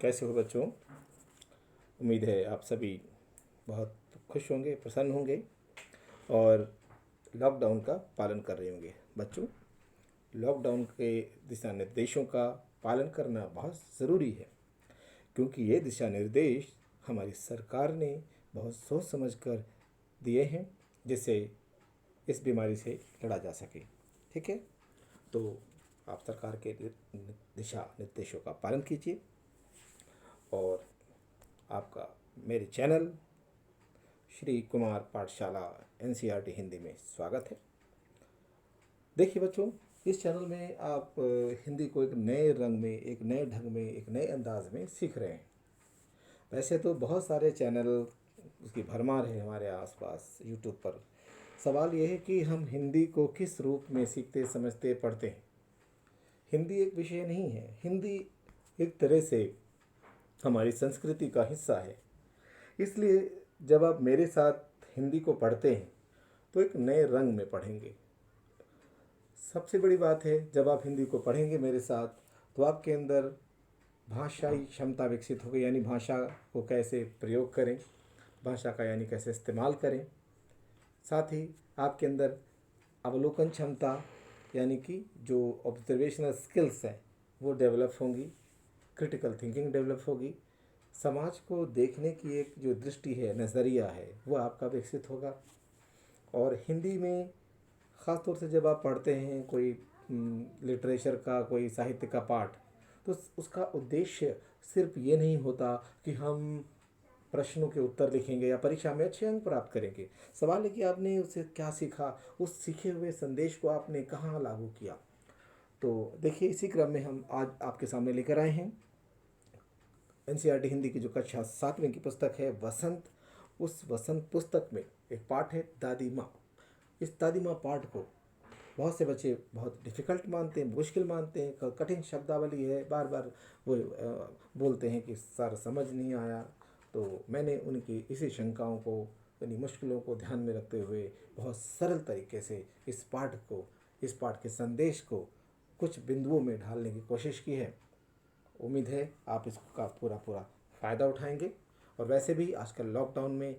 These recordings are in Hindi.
कैसे हो बच्चों। उम्मीद है आप सभी बहुत खुश होंगे, प्रसन्न होंगे और लॉकडाउन का पालन कर रहे होंगे। बच्चों, लॉकडाउन के दिशा निर्देशों का पालन करना बहुत ज़रूरी है, क्योंकि ये दिशा निर्देश हमारी सरकार ने बहुत सोच समझ कर दिए हैं, जिससे इस बीमारी से लड़ा जा सके। ठीक है, तो आप सरकार के दिशा निर्देशों का पालन कीजिए और आपका मेरे चैनल श्री कुमार पाठशाला एनसीईआरटी हिंदी में स्वागत है। देखिए बच्चों, इस चैनल में आप हिंदी को एक नए रंग में, एक नए ढंग में, एक नए अंदाज में सीख रहे हैं। वैसे तो बहुत सारे चैनल उसकी भरमार है हमारे आसपास यूट्यूब पर। सवाल यह है कि हम हिंदी को किस रूप में सीखते, समझते, पढ़ते हैं। हिंदी एक विषय नहीं है। हिंदी एक तरह से हमारी संस्कृति का हिस्सा है। इसलिए जब आप मेरे साथ हिंदी को पढ़ते हैं तो एक नए रंग में पढ़ेंगे। सबसे बड़ी बात है, जब आप हिंदी को पढ़ेंगे मेरे साथ तो आपके अंदर भाषाई क्षमता विकसित होगी, यानी भाषा को कैसे प्रयोग करें, भाषा का यानी कैसे इस्तेमाल करें। साथ ही आपके अंदर अवलोकन क्षमता यानी कि जो ऑब्जर्वेशनल स्किल्स हैं वो डेवलप होंगी, क्रिटिकल थिंकिंग डेवलप होगी, समाज को देखने की एक जो दृष्टि है, नज़रिया है, वो आपका विकसित होगा। और हिंदी में ख़ास तौर से जब आप पढ़ते हैं कोई लिटरेचर का, कोई साहित्य का पाठ, तो उसका उद्देश्य सिर्फ ये नहीं होता कि हम प्रश्नों के उत्तर लिखेंगे या परीक्षा में अच्छे अंक प्राप्त करेंगे। सवाल है कि आपने उससे क्या सीखा, उस सीखे हुए संदेश को आपने कहाँ लागू किया। तो देखिए, इसी क्रम में हम आज आपके सामने लेकर आए हैं एनसीईआरटी हिंदी की जो कक्षा 7वीं की पुस्तक है वसंत। उस वसंत पुस्तक में एक पाठ है दादी माँ। इस दादी माँ पाठ को बहुत से बच्चे बहुत डिफ़िकल्ट मानते हैं, मुश्किल मानते हैं, कठिन शब्दावली है, बार बार वो बोलते हैं कि सर समझ नहीं आया। तो मैंने उनकी इसी शंकाओं को, यानी मुश्किलों को ध्यान में रखते हुए बहुत सरल तरीके से इस पाठ को, इस पाठ के संदेश को कुछ बिंदुओं में ढालने की कोशिश की है। उम्मीद है आप इसका पूरा पूरा फ़ायदा उठाएंगे। और वैसे भी आजकल लॉकडाउन में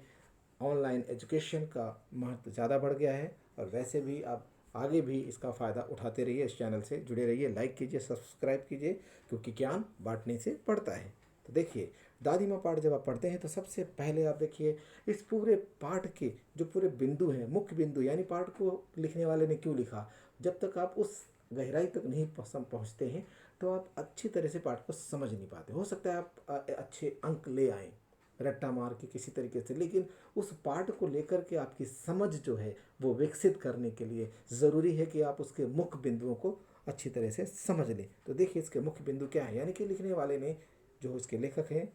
ऑनलाइन एजुकेशन का महत्व ज़्यादा बढ़ गया है, और वैसे भी आप आगे भी इसका फ़ायदा उठाते रहिए। इस चैनल से जुड़े रहिए, लाइक कीजिए, सब्सक्राइब कीजिए, क्योंकि ज्ञान बांटने से बढ़ता है। तो देखिए, दादी माँ पाठ जब आप पढ़ते हैं तो सबसे पहले आप देखिए इस पूरे पाठ के जो पूरे बिंदु हैं, मुख्य बिंदु, यानी पाठ को लिखने वाले ने क्यों लिखा, जब तक आप उस गहराई तक नहीं पहुँचते हैं तो आप अच्छी तरह से पाठ को समझ नहीं पाते। हो सकता है आप अच्छे अंक ले आएँ रट्टा मार के किसी तरीके से, लेकिन उस पाठ को लेकर के आपकी समझ जो है वो विकसित करने के लिए ज़रूरी है कि आप उसके मुख्य बिंदुओं को अच्छी तरह से समझ लें। तो देखिए, इसके मुख्य बिंदु क्या है, यानी कि लिखने वाले ने, जो इसके लेखक हैं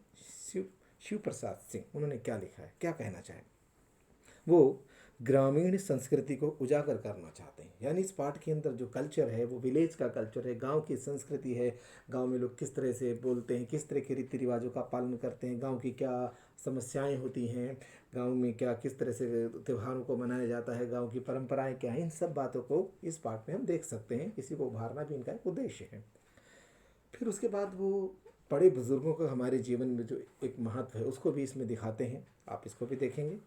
शिव शिव प्रसाद सिंह, उन्होंने क्या लिखा है, क्या कहना चाहे। वो ग्रामीण संस्कृति को उजागर करना चाहते हैं। यानी इस पाठ के अंदर जो कल्चर है वो विलेज का कल्चर है, गांव की संस्कृति है। गांव में लोग किस तरह से बोलते हैं, किस तरह के रीति रिवाजों का पालन करते हैं, गांव की क्या समस्याएं होती हैं, गांव में क्या किस तरह से त्योहारों को मनाया जाता है, गांव की परंपराएं क्या हैं, इन सब बातों को इस पाठ में हम देख सकते हैं। इसी को उभारना भी इनका एक उद्देश्य है। फिर उसके बाद वो बड़े बुज़ुर्गों का हमारे जीवन में जो एक महत्व है उसको भी इसमें दिखाते हैं, आप इसको भी देखेंगे।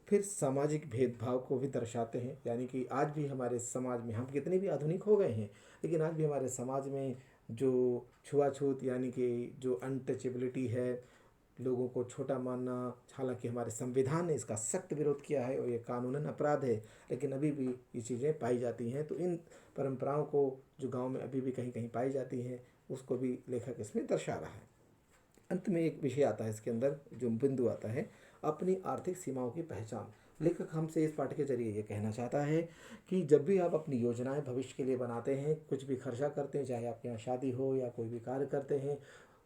फिर सामाजिक भेदभाव को भी दर्शाते हैं, यानी कि आज भी हमारे समाज में, हम कितने भी आधुनिक हो गए हैं, लेकिन आज भी हमारे समाज में जो छुआछूत, यानी कि जो अनटचेबिलिटी है, लोगों को छोटा मानना, हालांकि हमारे संविधान ने इसका सख्त विरोध किया है और ये कानूनन अपराध है, लेकिन अभी भी ये चीज़ें पाई जाती हैं। तो इन परंपराओं को जो गांव में अभी भी कहीं कहीं पाई जाती हैं, उसको भी लेखक इसमें दर्शा रहा है। अंत में एक विषय आता है इसके अंदर, जो बिंदु आता है अपनी आर्थिक सीमाओं की पहचान। लेखक हमसे इस पाठ के जरिए ये कहना चाहता है कि जब भी आप अपनी योजनाएं भविष्य के लिए बनाते हैं, कुछ भी खर्चा करते हैं, चाहे आपके यहाँ शादी हो या कोई भी कार्य करते हैं,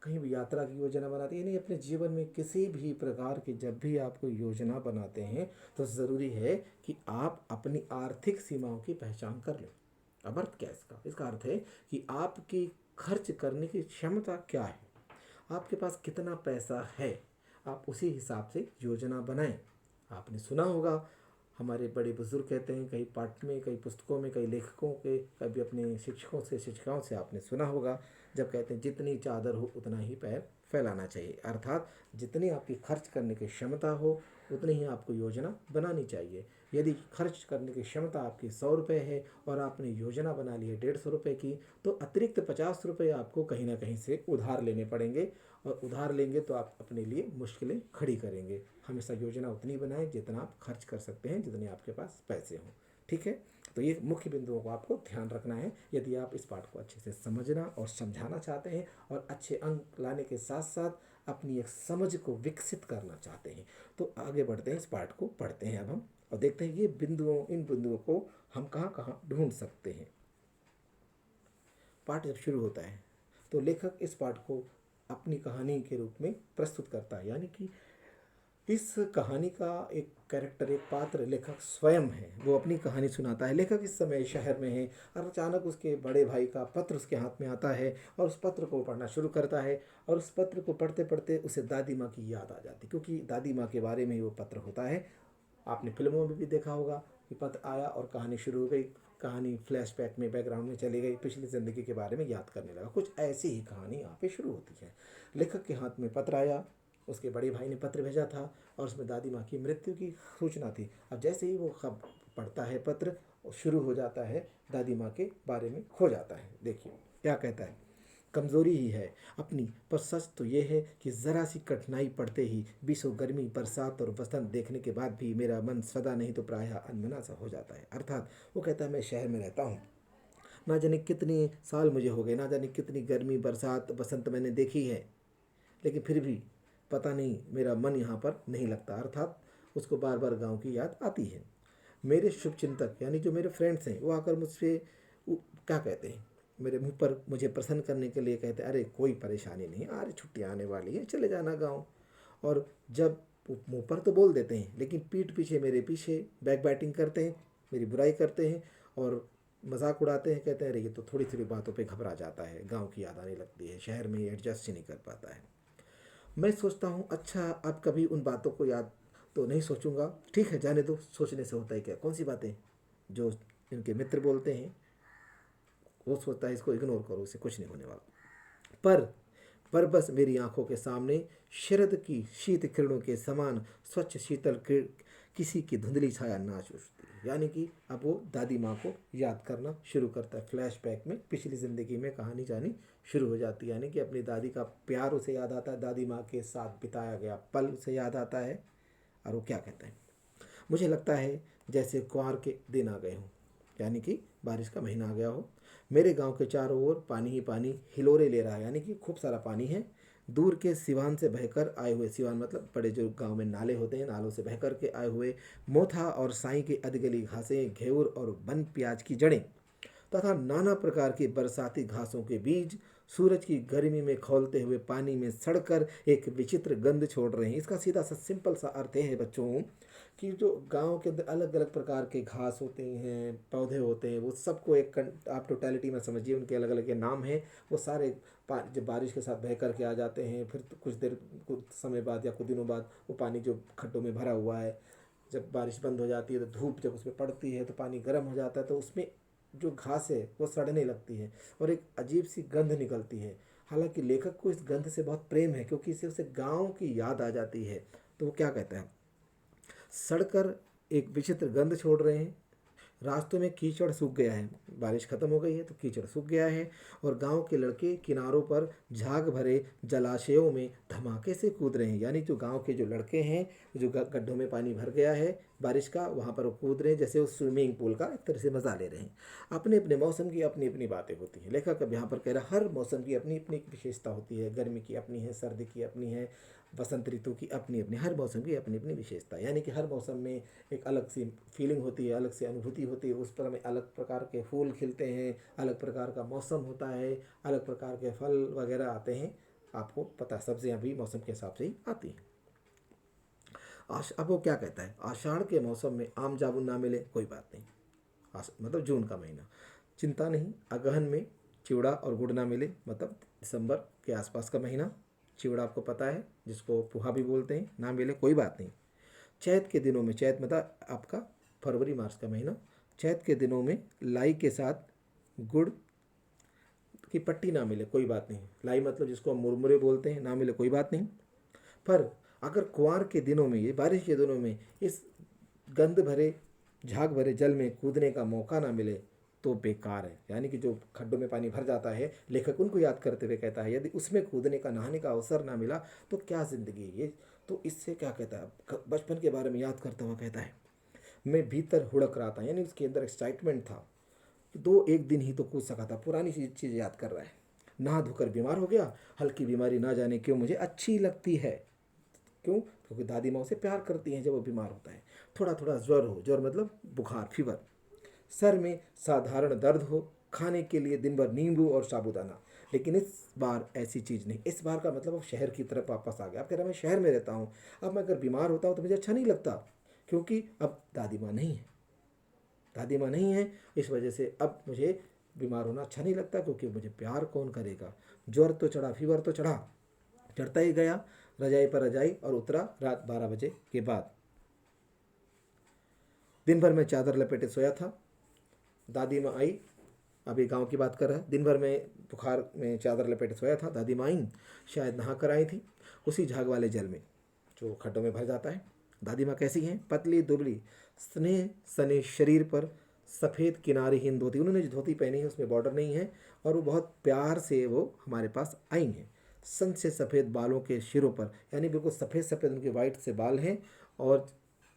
कहीं भी यात्रा की योजना बनाते हैं, नहीं अपने जीवन में किसी भी प्रकार की जब भी आप कोई योजना बनाते हैं तो ज़रूरी है कि आप अपनी आर्थिक सीमाओं की पहचान कर लें। अब अर्थ क्या है इसका, इसका अर्थ है कि आपकी खर्च करने की क्षमता क्या है, आपके पास कितना पैसा है, आप उसी हिसाब से योजना बनाएं। आपने सुना होगा, हमारे बड़े बुजुर्ग कहते हैं, कई पाठ में, कई पुस्तकों में, कई लेखकों के, कभी अपने शिक्षकों से, शिक्षिकाओं से आपने सुना होगा जब कहते हैं जितनी चादर हो उतना ही पैर फैलाना चाहिए, अर्थात जितनी आपकी खर्च करने की क्षमता हो उतनी ही आपको योजना बनानी चाहिए। यदि खर्च करने की क्षमता आपकी 100 रुपये है और आपने योजना बना ली है 150 रुपये की, तो अतिरिक्त 50 रुपये आपको कहीं ना कहीं से उधार लेने पड़ेंगे, और उधार लेंगे तो आप अपने लिए मुश्किलें खड़ी करेंगे। हमेशा योजना उतनी बनाएं जितना आप खर्च कर सकते हैं, जितने आपके पास पैसे हों। ठीक है, तो ये मुख्य बिंदुओं को आपको ध्यान रखना है यदि आप इस पाठ को अच्छे से समझना और समझाना चाहते हैं और अच्छे अंक लाने के साथ साथ अपनी एक समझ को विकसित करना चाहते हैं। तो आगे बढ़ते हैं, इस पाठ को पढ़ते हैं अब हम और देखते हैं ये इन बिंदुओं को हम कहाँ कहाँ ढूंढ सकते हैं। पाठ जब शुरू होता है तो लेखक इस पाठ को अपनी कहानी के रूप में प्रस्तुत करता है, यानी कि इस कहानी का एक कैरेक्टर, एक पात्र लेखक स्वयं है, वो अपनी कहानी सुनाता है। लेखक इस समय शहर में है और अचानक उसके बड़े भाई का पत्र उसके हाथ में आता है और उस पत्र को पढ़ना शुरू करता है, और उस पत्र को पढ़ते पढ़ते उसे दादी माँ की याद आ जाती, क्योंकि दादी माँ के बारे में ही वो पत्र होता है। आपने फिल्मों में भी देखा होगा कि पत्र आया और कहानी शुरू हो गई, कहानी फ्लैशबैक में बैकग्राउंड में चली गई, पिछली ज़िंदगी के बारे में याद करने लगा। कुछ ऐसी ही कहानी यहाँ पे शुरू होती है। लेखक के हाथ में पत्र आया, उसके बड़े भाई ने पत्र भेजा था और उसमें दादी माँ की मृत्यु की सूचना थी। अब जैसे ही वो पढ़ता है पत्र, शुरू हो जाता है दादी माँ के बारे में खो जाता है। देखिए क्या कहता है, कमज़ोरी ही है अपनी, पर सच तो ये है कि ज़रा सी कठिनाई पड़ते ही बीसों गर्मी बरसात और वसंत देखने के बाद भी मेरा मन सदा नहीं तो प्रायः अनमना सा हो जाता है। अर्थात वो कहता है मैं शहर में रहता हूँ, ना जाने कितने साल मुझे हो गए, ना जाने कितनी गर्मी बरसात बसंत मैंने देखी है, लेकिन फिर भी पता नहीं मेरा मन यहाँ पर नहीं लगता। अर्थात उसको बार बार गांव की याद आती है। मेरे शुभचिंतक यानी जो मेरे फ्रेंड्स हैं वो आकर मुझसे क्या कहते हैं, मेरे मुंह पर मुझे प्रसन्न करने के लिए कहते हैं अरे कोई परेशानी नहीं, अरे छुट्टियाँ आने वाली है, चले जाना गाँव। और जब मुंह पर तो बोल देते हैं लेकिन पीठ पीछे मेरे पीछे बैक बैटिंग करते हैं, मेरी बुराई करते हैं और मजाक उड़ाते हैं। कहते हैं अरे ये तो थोड़ी थोड़ी बातों पे घबरा जाता है, गांव की याद आने लगती है, शहर में एडजस्ट ही नहीं कर पाता है। मैं सोचता हूँ अच्छा अब कभी उन बातों को याद तो नहीं सोचूंगा, ठीक है जाने दो, सोचने से होता है क्या, कौन सी बातें जो इनके मित्र बोलते हैं, वो सोचता है इसको इग्नोर करो, इससे कुछ नहीं होने वाला। पर बस मेरी आंखों के सामने शरद की शीत किरणों के समान स्वच्छ शीतल किसी की धुंधली छाया नाच उठती है। यानी कि अब वो दादी माँ को याद करना शुरू करता है, फ्लैशबैक में पिछली ज़िंदगी में कहानी जानी शुरू हो जाती है। यानी कि अपनी दादी का प्यार उसे याद आता है, दादी माँ के साथ बिताया गया पल उसे याद आता है। और वो क्या कहता है, मुझे लगता है जैसे कुंवार के दिन आ गए हों, यानी कि बारिश का महीना आ गया हो। मेरे गांव के चारों ओर पानी ही पानी हिलोरे ले रहा है, यानी कि खूब सारा पानी है। दूर के सिवान से बहकर आए हुए, सिवान मतलब बड़े जो गांव में नाले होते हैं, नालों से बहकर के आए हुए मोथा और साई की अधगली घासें, घेवर और बन प्याज की जड़ें तथा नाना प्रकार की बरसाती घासों के बीज सूरज की गर्मी में खौलते हुए पानी में सड़कर एक विचित्र गंध छोड़ रहे हैं। इसका सीधा सा सिंपल सा अर्थ है बच्चों कि जो गांव के अंदर अलग अलग प्रकार के घास होते हैं, पौधे होते हैं, वो सबको एक आप टोटलिटी में समझिए, उनके अलग अलग के नाम हैं। वो सारे जब बारिश के साथ बह करके आ जाते हैं, फिर तो कुछ समय बाद या कुछ दिनों बाद वो पानी जो खड्डों में भरा हुआ है, जब बारिश बंद हो जाती है तो धूप जब उसमें पड़ती है तो पानी गर्म हो जाता है, तो उसमें जो घास है वो सड़ने लगती है और एक अजीब सी गंध निकलती है। हालांकि लेखक को इस गंध से बहुत प्रेम है क्योंकि इससे उसे गांव की याद आ जाती है। तो वो क्या कहता है, सड़कर एक विचित्र गंध छोड़ रहे हैं, रास्तों में कीचड़ सूख गया है, बारिश खत्म हो गई है तो कीचड़ सूख गया है, और गांव के लड़के किनारों पर झाग भरे जलाशयों में धमाके से कूद रहे हैं। यानी जो गांव के जो लड़के हैं, जो गड्ढों में पानी भर गया है बारिश का, वहाँ पर वो कूद रहे हैं जैसे वो स्विमिंग पूल का एक तरह से मज़ा ले रहे हैं। अपने अपने मौसम की अपनी अपनी बातें होती हैं। लेखक अब यहाँ पर कह रहा है हर मौसम की अपनी अपनी विशेषता होती है, गर्मी की अपनी है, सर्दी की अपनी है, बसंत ऋतु की अपनी अपनी, हर मौसम की अपनी अपनी विशेषता। यानी कि हर मौसम में एक अलग सी फीलिंग होती है, अलग सी अनुभूति होती है, उस पर हमें अलग प्रकार के फूल खिलते हैं, अलग प्रकार का मौसम होता है, अलग प्रकार के फल वगैरह आते हैं। आपको पता है सब्जियां भी मौसम के हिसाब से ही आती हैं। अब वो क्या कहता है, आषाढ़ के मौसम में आम जामुन ना मिले कोई बात नहीं, मतलब जून का महीना, चिंता नहीं। अगहन में चिवड़ा और गुड़ ना मिले, मतलब दिसंबर के आसपास का महीना, चिवड़ा आपको पता है जिसको पोहा भी बोलते हैं, ना मिले कोई बात नहीं। चैत के दिनों में, चैत मतलब आपका फरवरी मार्च का महीना, चैत के दिनों में लाई के साथ गुड़ कि पट्टी ना मिले कोई बात नहीं, लाई मतलब जिसको हम मुरमुरे बोलते हैं, ना मिले कोई बात नहीं, पर अगर कुंवार के दिनों में, ये बारिश के दिनों में इस गंद भरे झाग भरे जल में कूदने का मौका ना मिले तो बेकार है। यानी कि जो खड्डों में पानी भर जाता है, लेखक उनको याद करते हुए कहता है यदि उसमें कूदने का, नहाने का अवसर ना मिला तो क्या ज़िंदगी है ये। तो इससे क्या कहता है, बचपन के बारे में याद करता हुआ कहता है मैं भीतर हुड़क रहा था, यानी उसके अंदर एक्साइटमेंट था। दो एक दिन ही तो कूद सका था, पुरानी चीज़ याद कर रहा है। नहा धोकर बीमार हो गया, हल्की बीमारी ना जाने क्यों मुझे अच्छी लगती है। क्यों? क्योंकि दादी माँ उसे प्यार करती हैं जब वो बीमार होता है। थोड़ा थोड़ा ज्वर हो, ज्वर मतलब बुखार, फीवर, सर में साधारण दर्द हो, खाने के लिए दिन भर नींबू और साबूदाना। लेकिन इस बार ऐसी चीज़ नहीं। इस बार का मतलब अब शहर की तरफ वापस आ गया। अब कह रहा मैं शहर में रहता हूँ, अब मैं अगर बीमार होता हूँ तो मुझे अच्छा नहीं लगता, क्योंकि अब दादी माँ नहीं है। दादी माँ नहीं है, इस वजह से अब मुझे बीमार होना अच्छा नहीं लगता, क्योंकि मुझे प्यार कौन करेगा। ज्वर तो चढ़ा, फीवर तो चढ़ा, चढ़ता ही गया, रजाई पर रजाई, और उतरा रात 12 बजे के बाद। दिन भर मैं चादर लपेटे सोया था। दादी माँ आई, अभी गांव की बात कर रहा है। दिन भर में बुखार में चादर लपेटे सोया था। दादी माँ आई, शायद नहा कर आई थी उसी झाग वाले जल में जो खड्डों में भर जाता है। दादी माँ कैसी हैं? पतली दुबली, स्नेह सने शरीर पर सफ़ेद किनारीहीन धोती, उन्होंने जो धोती पहनी है उसमें बॉर्डर नहीं है, और वो बहुत प्यार से वो हमारे पास आई हैं। सन से सफ़ेद बालों के सिरों पर, यानी बिल्कुल सफ़ेद सफ़ेद उनके वाइट से बाल हैं, और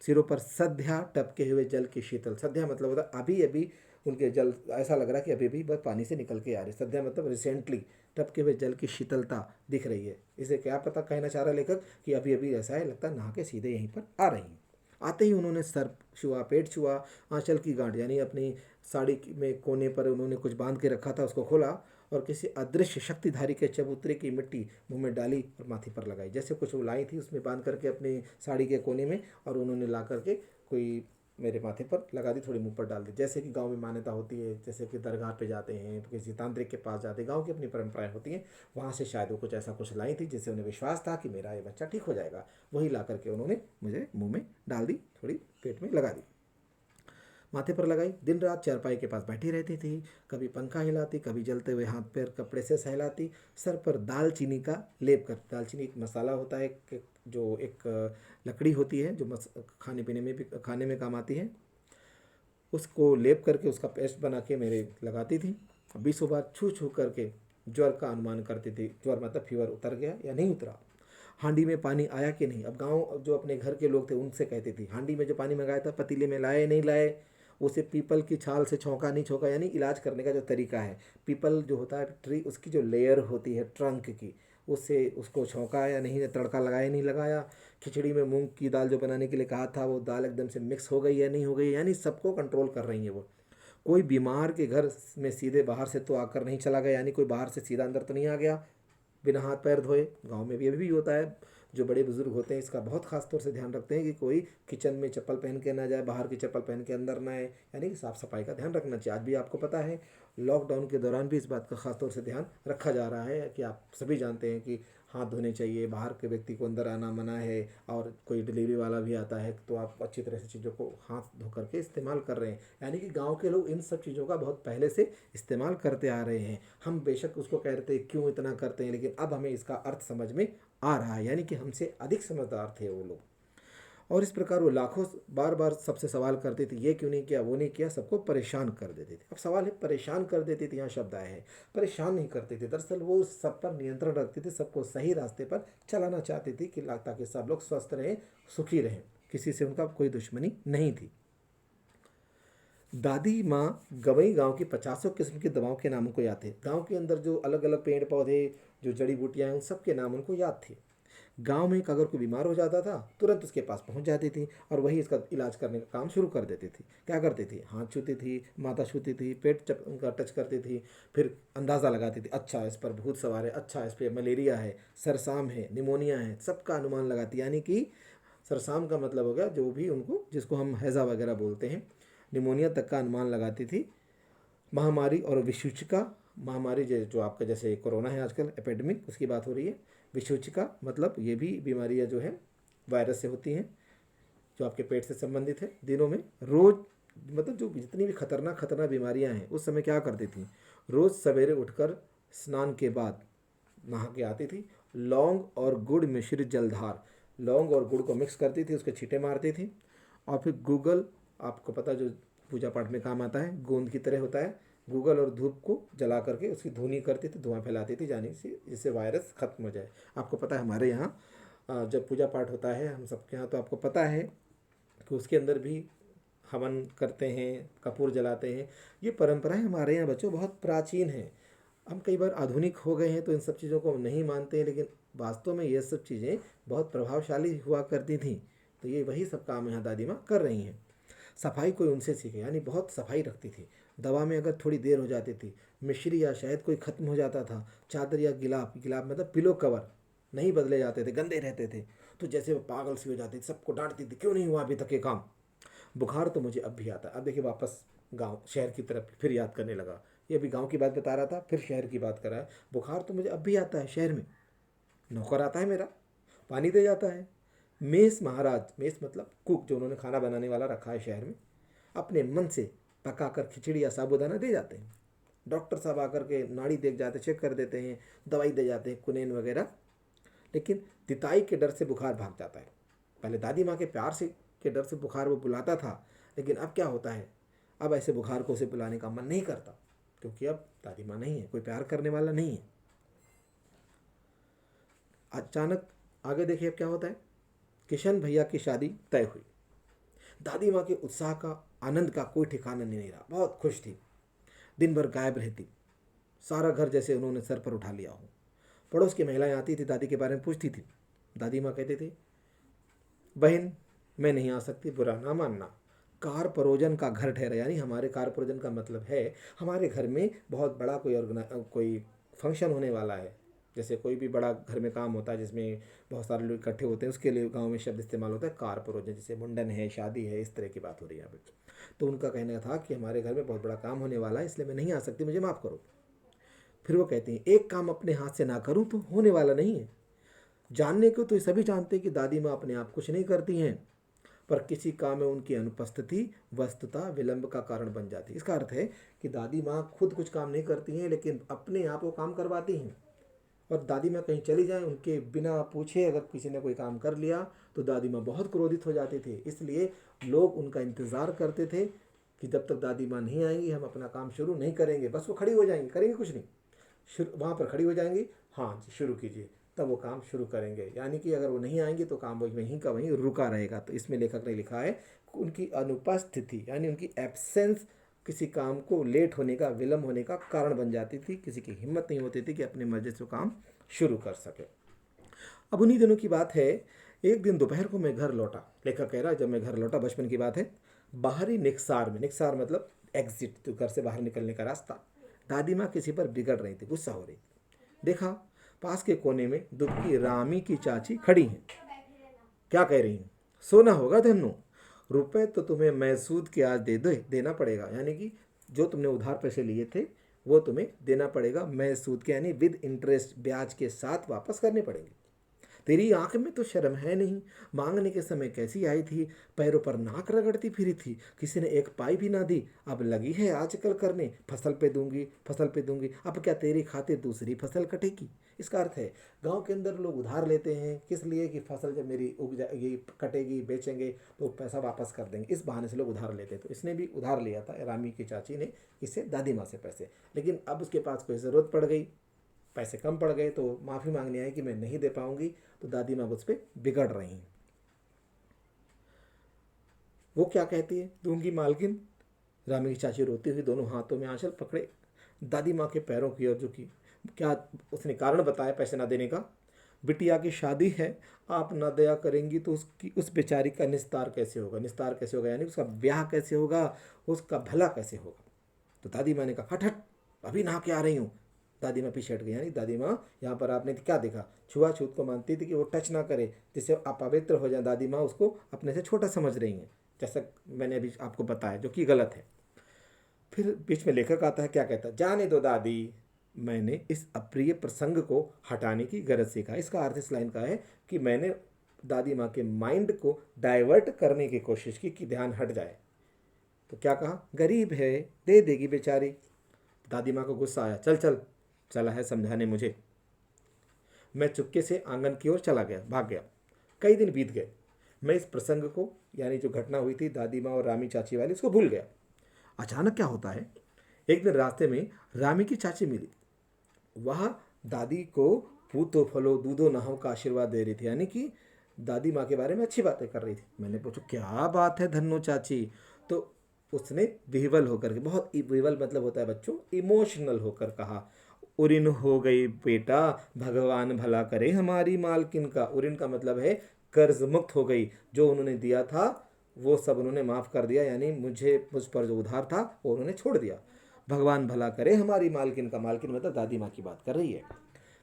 सिरों पर सध्या टपके हुए जल की शीतल, सध्या मतलब होता है अभी अभी उनके जल, ऐसा लग रहा है कि अभी भी बस पानी से निकल के आ रही। सध्या मतलब रिसेंटली टपके हुए जल की शीतलता दिख रही है। इसे क्या पता कहना चाह रहा है लेखक कि अभी अभी ऐसा है, लगता है नहा के सीधे यहीं पर आ रही हैं। आते ही उन्होंने सर छुआ, पेट छुआ, आंचल की गांठ यानी अपनी साड़ी में कोने पर उन्होंने कुछ बांध के रखा था उसको खोला, और किसी अदृश्य शक्तिधारी के चबूतरे की मिट्टी मुंह में डाली और माथे पर लगाई। जैसे कुछ वो लाई थी उसमें बांध करके अपनी साड़ी के कोने में, और उन्होंने ला करके कोई मेरे माथे पर लगा दी, थोड़ी मुंह पर डाल दी। जैसे कि गांव में मान्यता होती है, जैसे कि दरगाह पे जाते हैं, किसी तांत्रिक के पास जाते हैं, गांव की अपनी परंपराएं होती हैं, वहाँ से शायद वो कुछ ऐसा कुछ लाई थी जिससे उन्हें विश्वास था कि मेरा ये बच्चा ठीक हो जाएगा। वही ला करके उन्होंने मुझे मुंह में डाल दी, थोड़ी पेट में लगा दी, माथे पर लगाई। दिन रात चारपाई के पास बैठी रहती थी, कभी पंखा हिलाती, कभी जलते हुए हाथ पैर कपड़े से सहलाती, सर पर दालचीनी का लेप कर, दालचीनी एक मसाला होता है जो एक लकड़ी होती है जो खाने पीने में भी, खाने में काम आती है, उसको लेप करके उसका पेस्ट बना के मेरे लगाती थी। 20 बार छू छू करके ज्वर का अनुमान करती थी। ज्वर मतलब फीवर उतर गया या नहीं उतरा, हांडी में पानी आया कि नहीं। अब गांव जो अपने घर के लोग थे उनसे कहती थी हांडी में जो पानी मंगाया था पतीले में लाए नहीं लाए, उसे पीपल की छाल से छौंका नहीं छौंका, यानी इलाज करने का जो तरीका है, पीपल जो होता है ट्री, उसकी जो लेयर होती है ट्रंक की, उससे उसको छौंका या नहीं, तड़का लगाया नहीं लगाया, खिचड़ी में मूंग की दाल जो बनाने के लिए कहा था वो दाल एकदम से मिक्स हो गई या नहीं हो गई, यानी सबको कंट्रोल कर रही है वो। कोई बीमार के घर में सीधे बाहर से तो आकर नहीं चला गया, यानी कोई बाहर से सीधा अंदर तो नहीं आ गया बिना हाथ पैर धोए। गांव में भी अभी भी होता है, जो बड़े बुजुर्ग होते हैं इसका बहुत खास तौर से ध्यान रखते हैं कि कोई किचन में चप्पल पहन के ना जाए, बाहर की चप्पल पहन के अंदर ना आए, यानी कि साफ़ सफाई का ध्यान रखना चाहिए। आज भी आपको पता है लॉकडाउन के दौरान भी इस बात का खास तौर से ध्यान रखा जा रहा है कि आप सभी जानते हैं कि हाथ धोने चाहिए, बाहर के व्यक्ति को अंदर आना मना है, और कोई डिलीवरी वाला भी आता है तो आप अच्छी तरह से चीज़ों को हाथ धो करके इस्तेमाल कर रहे हैं। यानी कि गांव के लोग इन सब चीज़ों का बहुत पहले से इस्तेमाल करते आ रहे हैं। हम बेशक उसको कहते हैं क्यों इतना करते हैं, लेकिन अब हमें इसका अर्थ समझ में आ रहा है, यानी कि हमसे अधिक समझदार थे वो लोग। और इस प्रकार वो लाखों बार बार सबसे सवाल करते थे, ये क्यों नहीं किया, वो नहीं किया, सबको परेशान कर देते थे। अब सवाल है परेशान कर देते थे, यहाँ शब्द आए हैं, परेशान नहीं करते थे। दरअसल वो सब पर नियंत्रण रखते थे, सबको सही रास्ते पर चलाना चाहते थे कि ताकि सब लोग स्वस्थ रहें, सुखी रहें, किसी से उनका कोई दुश्मनी नहीं थी। दादी माँ गवई गांव की 50 किस्म की दवाओं के नाम उनको याद थे। गांव के अंदर जो अलग अलग पेड़ पौधे, जो जड़ी बूटियाँ हैं, उन सब के नाम उनको याद थे। गांव में अगर कोई बीमार हो जाता था तुरंत उसके पास पहुंच जाती थी, और वही इसका इलाज करने का काम शुरू कर देती थी। क्या करती थी, हाथ छूती थी, माथा छूती थी, पेट उनका टच करती थी, फिर अंदाज़ा लगाती थी, अच्छा इस पर भूत सवार है, अच्छा इस पर मलेरिया है, सरसाम है, निमोनिया है, सबका अनुमान लगाती। यानी कि सरसाम का मतलब हो गया जो भी उनको, जिसको हम हैज़ा वगैरह बोलते हैं, निमोनिया तक का अनुमान लगाती थी। महामारी और विसूचिका, महामारी जो आपका जैसे कोरोना है आजकल एपिडेमिक, उसकी बात हो रही है। विसूचिका मतलब ये भी बीमारियां जो है वायरस से होती हैं, जो आपके पेट से संबंधित है। दिनों में रोज़, मतलब जो जितनी भी खतरनाक खतरनाक बीमारियां हैं उस समय क्या करती थी, रोज़ सवेरे उठकर स्नान के बाद नहा के आती थी, लौंग और गुड़ मिश्रित जलधार, लौंग और गुड़ को मिक्स करती थी, उसके छींटे मारती थी। और फिर गूगल, आपको पता जो पूजा पाठ में काम आता है, गोंद की तरह होता है, गूगल और धूप को जला करके उसकी धुनी करती थी, धुआं फैलाती थी, जाने से जिससे वायरस खत्म हो जाए। आपको पता है हमारे यहाँ जब पूजा पाठ होता है हम सबके यहाँ, तो आपको पता है कि उसके अंदर भी हवन करते हैं, कपूर जलाते हैं। ये परंपराएं हमारे यहाँ बच्चों बहुत प्राचीन हैं। हम कई बार आधुनिक हो गए हैं तो इन सब चीज़ों को हम नहीं मानते हैं, लेकिन वास्तव में ये सब चीज़ें बहुत प्रभावशाली हुआ करती थी। तो ये वही सब काम यहाँ दादी माँ कर रही हैं। सफाई कोई उनसे सीखे, यानी बहुत सफाई रखती थी। दवा में अगर थोड़ी देर हो जाती थी, मिश्री या शहद कोई ख़त्म हो जाता था, चादर या गिलाब, गिलाब मतलब पिलो कवर नहीं बदले जाते थे, गंदे रहते थे, तो जैसे वो पागल सी हो जाती थी, सबको डांटती थी, क्यों नहीं हुआ अभी तक ये काम। बुखार तो मुझे अब भी आता है। अब देखिए वापस गांव शहर की तरफ फिर याद करने लगा। ये अभी गांव की बात बता रहा था, फिर शहर की बात कर रहा है। बुखार तो मुझे अब भी आता है शहर में, नौकर आता है मेरा, पानी दे जाता है। मेस महाराज, मेस मतलब कुक, जो उन्होंने खाना बनाने वाला रखा है शहर में, अपने मन से पकाकर खिचड़ी या साबूदाना दे जाते हैं। डॉक्टर साहब आकर के नाड़ी देख जाते, चेक कर देते हैं, दवाई दे जाते हैं, कुनेन वगैरह। लेकिन तिताई के डर से बुखार भाग जाता है। पहले दादी माँ के प्यार से के डर से बुखार वो बुलाता था, लेकिन अब क्या होता है, अब ऐसे बुखार को उसे बुलाने का मन नहीं करता, क्योंकि अब दादी माँ नहीं है, कोई प्यार करने वाला नहीं है। अचानक आगे देखिए अब क्या होता है। किशन भैया की शादी तय हुई। दादी माँ के उत्साह का, आनंद का कोई ठिकाना नहीं रहा। बहुत खुश थी, दिन भर गायब रहती, सारा घर जैसे उन्होंने सर पर उठा लिया हो। पड़ोस की महिलाएं आती थी, दादी के बारे में पूछती थी। दादी माँ कहती थी, बहन मैं नहीं आ सकती, बुरा ना मानना, कार परोजन का घर ठहरा। यानी हमारे कार परोजन का मतलब है हमारे घर में बहुत बड़ा कोई फंक्शन होने वाला है। जैसे कोई भी बड़ा घर में काम होता है जिसमें बहुत सारे लोग इकट्ठे होते हैं, उसके लिए गांव में शब्द इस्तेमाल होता है कार परोजन। जैसे मुंडन है, शादी है, इस तरह की बात हो रही है यहाँ पे। तो उनका कहना था कि हमारे घर में बहुत बड़ा काम होने वाला है, इसलिए मैं नहीं आ सकती, मुझे माफ़ करो। फिर वो कहती हैं, एक काम अपने हाथ से ना करूँ तो होने वाला नहीं है। जानने को तो सभी जानते हैं कि दादी माँ अपने आप कुछ नहीं करती हैं, पर किसी काम में उनकी अनुपस्थिति वस्तुतः विलंब का कारण बन जाती है। इसका अर्थ है कि दादी माँ खुद कुछ काम नहीं करती हैं, लेकिन अपने आप वो काम करवाती हैं। और दादी माँ कहीं चली जाएं, उनके बिना पूछे अगर किसी ने कोई काम कर लिया तो दादी माँ बहुत क्रोधित हो जाती थी। इसलिए लोग उनका इंतज़ार करते थे कि जब तक दादी माँ नहीं आएंगी हम अपना काम शुरू नहीं करेंगे। बस वो खड़ी हो जाएंगी, करेंगे कुछ नहीं, शुरू वहाँ पर खड़ी हो जाएंगी, हाँ जी शुरू कीजिए, तब वो काम शुरू करेंगे। यानी कि अगर वो नहीं आएंगे तो काम वहीं का वहीं रुका रहेगा। तो इसमें लेखक ने लिखा है उनकी अनुपस्थिति, यानी उनकी एब्सेंस किसी काम को लेट होने का, विलम्ब होने का कारण बन जाती थी। किसी की हिम्मत नहीं होती थी कि अपने मर्जी से काम शुरू कर सके। अब उन्हीं दिनों की बात है, एक दिन दोपहर को मैं घर लौटा। लेखक कह रहा है जब मैं घर लौटा, बचपन की बात है, बाहरी निकसार में, निकसार मतलब एग्जिट, तो घर से बाहर निकलने का रास्ता, दादी माँ किसी पर बिगड़ रही थी, गुस्सा हो रही थी। देखा पास के कोने में दुबकी रामी की चाची खड़ी हैं। क्या कह रही हैं, सोना होगा धन्नो, रुपए तो तुम्हें मैं सूद के आज देना पड़ेगा। यानी कि जो तुमने उधार पैसे लिए थे वो तुम्हें देना पड़ेगा, मैं सूद के यानी विद इंटरेस्ट, ब्याज के साथ वापस करने पड़ेंगे। तेरी आंख में तो शर्म है नहीं, मांगने के समय कैसी आई थी, पैरों पर नाक रगड़ती फिरी थी, किसी ने एक पाई भी ना दी, अब लगी है आजकल करने, फसल पे दूंगी, फसल पे दूंगी। अब क्या तेरी खातिर दूसरी फसल कटेगी। इसका अर्थ है गांव के अंदर लोग उधार लेते हैं, किस लिए कि फसल जब मेरी उग जाएगी, कटेगी, बेचेंगे तो पैसा वापस कर देंगे, इस बहाने से लोग उधार लेते हैं। तो इसने भी उधार लिया था, रामी की चाची ने, इससे दादी माँ से पैसे, लेकिन अब उसके पास कोई ज़रूरत पड़ गई, पैसे कम पड़ गए, तो माफ़ी मांगने आई कि मैं नहीं दे पाऊंगी। तो दादी माँ उस पर बिगड़ रही हैं। वो क्या कहती है, दूंगी मालकिन। रामी की चाची रोती हुई दोनों हाथों में आंचल पकड़े दादी माँ के पैरों की ओर झुकी। क्या उसने कारण बताया पैसे ना देने का। बिटिया की शादी है, आप ना दया करेंगी तो उसकी, उस बेचारी का निस्तार कैसे होगा। निस्तार कैसे होगा यानी उसका ब्याह कैसे होगा, उसका भला कैसे होगा। तो दादी माँ ने कहा, हट हट, अभी नहा के आ रही हूँ। दादी माँ पीछे हट गई। यानी दादी माँ यहाँ पर आपने क्या देखा, छुआछूत को मानती थी कि वो टच ना करे जिससे आप पवित्र हो जाए। दादी माँ उसको अपने से छोटा समझ रही हैं, जैसा मैंने अभी आपको बताया, जो कि गलत है। फिर बीच में लेखक आता है, क्या कहता है, जाने दो दादी, मैंने इस अप्रिय प्रसंग को हटाने की गरज सीखा। इसका अर्थ इस लाइन का है कि मैंने दादी माँ के माइंड को डाइवर्ट करने की कोशिश की कि ध्यान हट जाए। तो क्या कहा, गरीब है, दे देगी बेचारी। दादी माँ को गुस्सा आया, चल चल चला है समझाने मुझे। मैं चुपके से आंगन की ओर चला गया, भाग गया। कई दिन बीत गए। मैं इस प्रसंग को, यानी जो घटना हुई थी दादी माँ और रामी चाची वाली, इसको भूल गया। अचानक क्या होता है, एक दिन रास्ते में रामी की चाची मिली। वह दादी को पूतो फलो दूधो नहाओ का आशीर्वाद दे रही थी, यानी कि दादी माँ के बारे में अच्छी बातें कर रही थी। मैंने पूछा क्या बात है धन्नो चाची? तो उसने विह्वल होकर के, बहुत विह्वल मतलब होता है बच्चों इमोशनल होकर कहा, उरिन हो गई बेटा, भगवान भला करे हमारी मालकिन का। उरिन का मतलब है कर्ज मुक्त हो गई, जो उन्होंने दिया था वो सब उन्होंने माफ़ कर दिया, यानी मुझ पर जो उधार था वो उन्होंने छोड़ दिया। भगवान भला करे हमारी मालकिन का, मालकिन मतलब दादी माँ की बात कर रही है।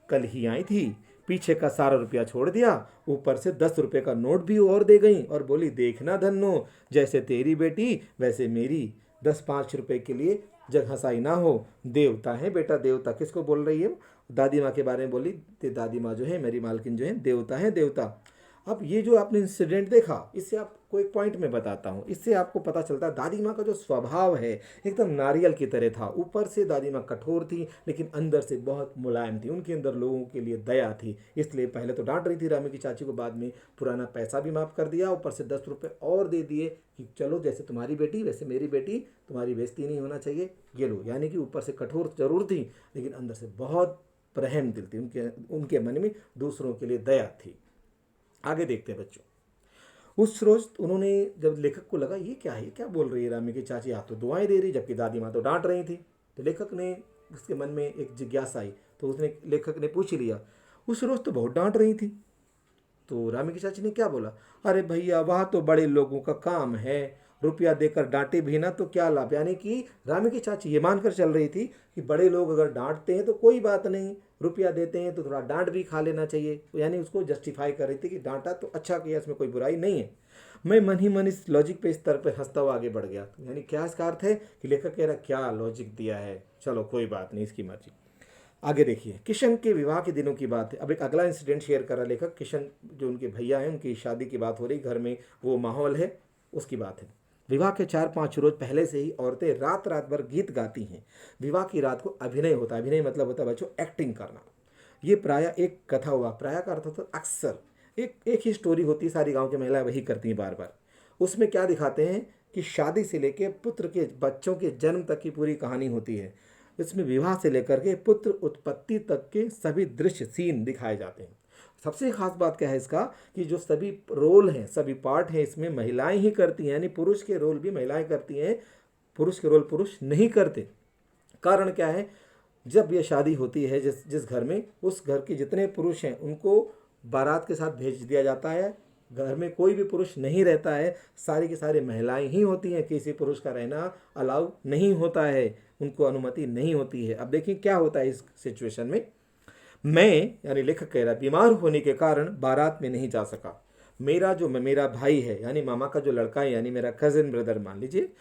कल ही आई थी, पीछे का सारा रुपया छोड़ दिया, ऊपर से 10 रुपये का नोट भी और दे गई और बोली देखना धन्नो, जैसे तेरी बेटी वैसे मेरी, 10-5 रुपये के लिए जग हंसाई ना हो। देवता है बेटा, देवता। किसको बोल रही है? दादी माँ के बारे में बोली। दादी माँ जो है, मेरी मालकिन जो है, देवता है देवता। अब ये जो आपने इंसिडेंट देखा, इससे आपको एक पॉइंट में बताता हूँ, इससे आपको पता चलता है दादी माँ का जो स्वभाव है एकदम नारियल की तरह था। ऊपर से दादी माँ कठोर थी, लेकिन अंदर से बहुत मुलायम थी। उनके अंदर लोगों के लिए दया थी। इसलिए पहले तो डांट रही थी रामी की चाची को, बाद में पुराना पैसा भी माफ़ कर दिया, ऊपर से 10 रुपये और दे दिए कि चलो जैसे तुम्हारी बेटी वैसे मेरी बेटी, तुम्हारी बेइज्जती नहीं होना चाहिए, ये लो। यानी कि ऊपर से कठोर जरूर थी, लेकिन अंदर से बहुत रहम दिल थी। उनके मन में दूसरों के लिए दया थी। आगे देखते हैं बच्चों। उस रोज उन्होंने, जब लेखक को लगा ये क्या है, क्या बोल रही है रामी की चाची, आप तो दुआएं दे रही जबकि दादी माँ तो डांट रही थी, तो लेखक ने, उसके मन में एक जिज्ञासा आई, तो उसने, लेखक ने पूछ लिया उस रोज तो बहुत डांट रही थी। तो रामी की चाची ने क्या बोला, अरे भैया वह तो बड़े लोगों का काम है, रुपया देकर डांटे भी ना तो क्या लाभ। यानी कि रामी की चाची ये मानकर चल रही थी कि बड़े लोग अगर डांटते हैं तो कोई बात नहीं, रुपया देते हैं तो थोड़ा डांट भी खा लेना चाहिए। यानी उसको जस्टिफाई कर रही थी कि डांटा तो अच्छा किया, इसमें कोई बुराई नहीं है। मैं मन ही मन इस लॉजिक पे, इस तरह पे हंसता हुआ आगे बढ़ गया। यानी क्या इसका अर्थ है कि लेखक कह रहा क्या लॉजिक दिया है, चलो कोई बात नहीं, इसकी मर्जी। आगे देखिए, किशन के विवाह के दिनों की बात है। अब एक अगला इंसिडेंट शेयर कर रहा लेखक। किशन जो उनके भैया हैं, उनकी शादी की बात हो रही, घर में वो माहौल है, उसकी बात है। विवाह के 4-5 रोज पहले से ही औरतें रात रात भर गीत गाती हैं। विवाह की रात को अभिनय होता है। अभिनय मतलब होता है बच्चों एक्टिंग करना। ये प्रायः एक कथा हुआ, प्रायः का अर्थ होता है अक्सर एक ही स्टोरी होती है, सारी गांव की महिलाएं वही करती हैं बार बार। उसमें क्या दिखाते हैं कि शादी से लेकर पुत्र के, बच्चों के जन्म तक की पूरी कहानी होती है। इसमें विवाह से लेकर के पुत्र उत्पत्ति तक के सभी दृश्य सीन दिखाए जाते हैं। सबसे खास बात क्या है इसका, कि जो सभी रोल हैं, सभी पार्ट हैं, इसमें महिलाएं ही करती हैं। यानी पुरुष के रोल भी महिलाएं करती हैं, पुरुष के रोल पुरुष नहीं करते। कारण क्या है, जब यह शादी होती है जिस जिस घर में, उस घर के जितने पुरुष हैं उनको बारात के साथ भेज दिया जाता है। घर में कोई भी पुरुष नहीं रहता है, सारी की सारी महिलाएं ही होती हैं। किसी पुरुष का रहना अलाउ नहीं होता है, उनको अनुमति नहीं होती है। अब देखिए क्या होता है इस सिचुएशन में। मैं, यानी लेखक कह रहा, बीमार होने के कारण बारात में नहीं जा सका। मेरा भाई है, यानी मामा का जो लड़का है, यानी मेरा कजिन ब्रदर मान लीजिए,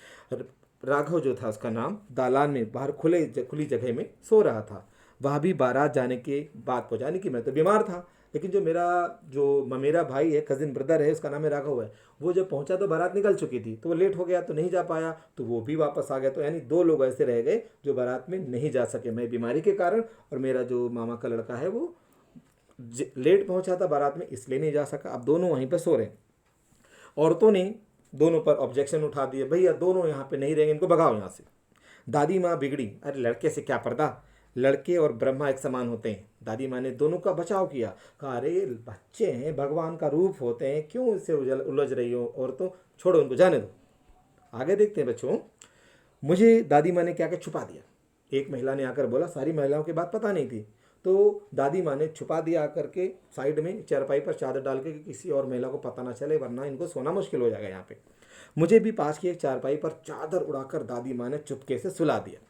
राघव जो था उसका नाम, दालान में बाहर खुली जगह में सो रहा था। वह भी बारात जाने के बाद पहुंचा। यानी कि मैं तो बीमार था, लेकिन जो मेरा भाई है, कजिन ब्रदर है, उसका नाम है राघव है, वो जब पहुंचा तो बारात निकल चुकी थी, तो वो लेट हो गया तो नहीं जा पाया, तो वो भी वापस आ गया। तो यानी 2 लोग ऐसे रह गए जो बारात में नहीं जा सके, मैं बीमारी के कारण, और मेरा जो मामा का लड़का है वो लेट पहुंचा था बारात में, इसलिए नहीं जा सका। अब दोनों वहीं पर सो रहे हैं। औरतों ने दोनों पर ऑब्जेक्शन उठा दिए, भैया दोनों यहाँ पे नहीं रहेंगे, इनको भगाओ यहाँ से। दादी माँ बिगड़ी, अरे लड़के से क्या पर्दा, लड़के और ब्रह्मा एक समान होते हैं। दादी माँ ने दोनों का बचाव किया, कहा अरे बच्चे हैं, भगवान का रूप होते हैं, क्यों इससे उलझ रही हो औरतों, छोड़ो उनको, जाने दो। आगे देखते हैं बच्चों। मुझे दादी माँ ने क्या क्या छुपा दिया। एक महिला ने आकर बोला, सारी महिलाओं की बात पता नहीं थी, तो दादी माँ ने छुपा दिया आकर के साइड में चारपाई पर चादर डाल के, कि किसी और महिला को पता ना चले, वरना इनको सोना मुश्किल हो जाएगा यहाँ पे। मुझे भी पास की एक चारपाई पर चादर उड़ाकर दादी माँ ने चुपके से सुला दिया।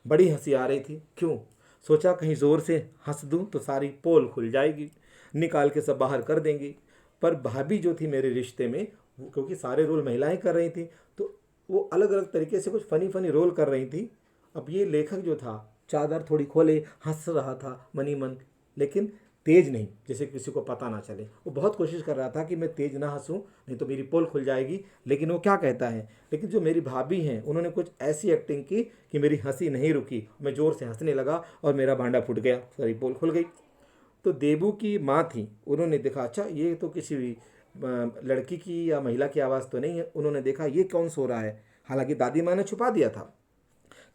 बड़ी हंसी आ रही थी, क्यों, सोचा कहीं ज़ोर से हंस दूं तो सारी पोल खुल जाएगी, निकाल के सब बाहर कर देंगी। पर भाभी जो थी मेरे रिश्ते में, क्योंकि सारे रोल महिलाएं कर रही थी, तो वो अलग अलग तरीके से कुछ फ़नी फ़नी रोल कर रही थी। अब ये लेखक जो था, चादर थोड़ी खोले हंस रहा था मनी मन, लेकिन तेज नहीं, जैसे किसी को पता ना चले। वो बहुत कोशिश कर रहा था कि मैं तेज ना हंसूं, नहीं तो मेरी पोल खुल जाएगी। लेकिन वो क्या कहता है, लेकिन जो मेरी भाभी हैं उन्होंने कुछ ऐसी एक्टिंग की कि मेरी हंसी नहीं रुकी, मैं ज़ोर से हंसने लगा और मेरा भांडा फूट गया, सारी पोल खुल गई। तो देबू की माँ थी, उन्होंने देखा अच्छा ये तो किसी लड़की की या महिला की आवाज़ तो नहीं है। उन्होंने देखा ये कौन सो रहा है, हालांकि दादी माँ ने छुपा दिया था।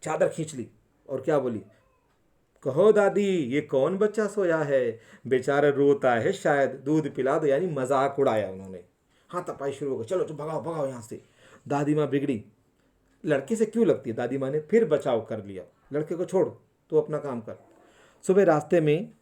चादर खींच ली और क्या बोली, कहो दादी ये कौन बच्चा सोया है, बेचारा रोता है शायद, दूध पिला दो, यानी मजाक उड़ाया उन्होंने। हाँ तपाई शुरू हो गई, चलो भगाओ भगाओ यहाँ से। दादी माँ बिगड़ी, लड़के से क्यों लगती है। दादी माँ ने फिर बचाव कर लिया, लड़के को छोड़, तो अपना काम कर। सुबह रास्ते में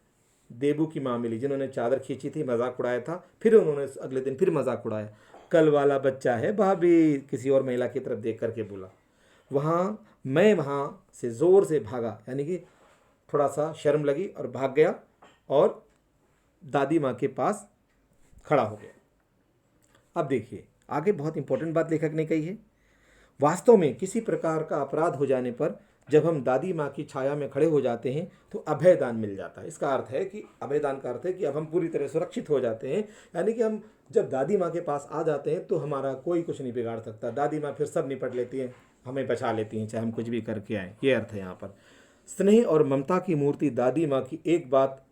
देबू की माँ मिली, जिन्होंने चादर खींची थी, मजाक उड़ाया था, फिर उन्होंने अगले दिन फिर मजाक उड़ाया। कल वाला बच्चा है भाभी, किसी और महिला की तरफ देख करके बोला। मैं वहाँ से ज़ोर से भागा, यानी कि थोड़ा सा शर्म लगी और भाग गया और दादी माँ के पास खड़ा हो गया। अब देखिए आगे बहुत इंपॉर्टेंट बात लेखक ने कही है। वास्तव में किसी प्रकार का अपराध हो जाने पर जब हम दादी माँ की छाया में खड़े हो जाते हैं तो अभयदान मिल जाता है। इसका अर्थ है कि अभयदान का अर्थ है कि अब हम पूरी तरह सुरक्षित हो जाते हैं, यानी कि हम जब दादी माँ के पास आ जाते हैं तो हमारा कोई कुछ नहीं बिगाड़ सकता। दादी माँ फिर सब निपट लेती हैं, हमें बचा लेती हैं, चाहे हम कुछ भी करके आए। ये अर्थ है यहाँ पर। स्नेह और ममता की मूर्ति दादी माँ की एक बात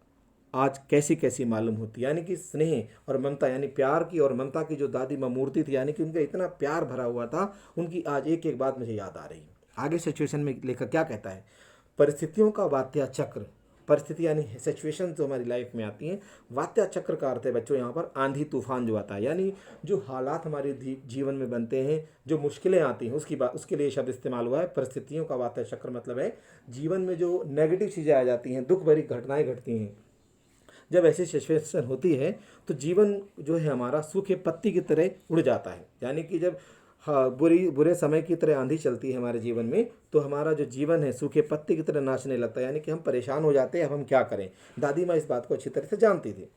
आज कैसी कैसी मालूम होती, यानी कि स्नेह और ममता यानी प्यार की और ममता की जो दादी माँ मूर्ति थी, यानी कि उनका इतना प्यार भरा हुआ था, उनकी आज एक एक बात मुझे याद आ रही है। आगे सिचुएशन में लेकर क्या कहता है, परिस्थितियों का वात्या चक्र। परिस्थिति यानी सिचुएशन जो हमारी लाइफ में आती हैं। वात्या चक्र का अर्थ है बच्चों यहाँ पर आंधी तूफान जो आता है, यानी जो हालात हमारे जीवन में बनते हैं, जो मुश्किलें आती हैं, उसकी बात, उसके लिए शब्द इस्तेमाल हुआ है परिस्थितियों का वात्या चक्र। मतलब है जीवन में जो नेगेटिव चीज़ें आ जाती हैं, दुख भरी घटनाएं घटती हैं, जब ऐसी सिचुएशन होती है तो जीवन जो है हमारा सूखे पत्ती की तरह उड़ जाता है। यानी कि जब हाँ बुरे समय की तरह आंधी चलती है हमारे जीवन में, तो हमारा जो जीवन है सूखे पत्ते की तरह नाचने लगता है, यानी कि हम परेशान हो जाते हैं, अब हम क्या करें। दादी माँ इस बात को अच्छी तरह से जानती थी।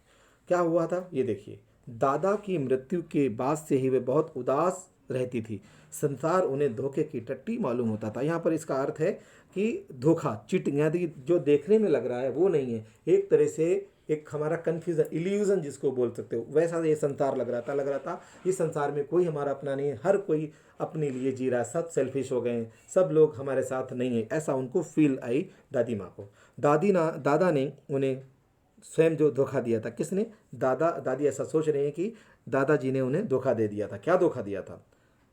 क्या हुआ था ये देखिए, दादा की मृत्यु के बाद से ही वे बहुत उदास रहती थी। संसार उन्हें धोखे की टट्टी मालूम होता था। यहाँ पर इसका अर्थ है कि धोखा, चीटिंग, यानी जो देखने में लग रहा है वो नहीं है, एक तरह से एक हमारा कन्फ्यूजन, इल्यूजन जिसको बोल सकते हो, वैसा ये संसार लग रहा था। इस संसार में कोई हमारा अपना नहीं है, हर कोई अपने लिए जी रहा है, सब सेल्फिश हो गए हैं, सब लोग हमारे साथ नहीं है, ऐसा उनको फील आई दादी माँ को। दादा ने उन्हें स्वयं जो धोखा दिया था, किसने, दादी ऐसा सोच रहे हैं कि दादाजी ने उन्हें धोखा दे दिया था। क्या धोखा दिया था,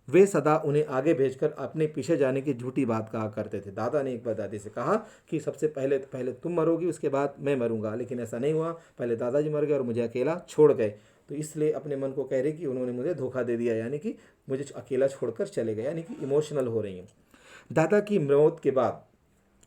वे सदा उन्हें आगे भेजकर अपने पीछे जाने की झूठी बात कहा करते थे। दादा ने एक बार दादी से कहा कि सबसे पहले तुम मरोगी, उसके बाद मैं मरूंगा, लेकिन ऐसा नहीं हुआ, पहले दादाजी मर गए और मुझे अकेला छोड़ गए। तो इसलिए अपने मन को कह रही कि उन्होंने मुझे धोखा दे दिया, यानी कि मुझे अकेला छोड़कर चले गए, यानी कि इमोशनल हो रही हैं। दादा की मौत के बाद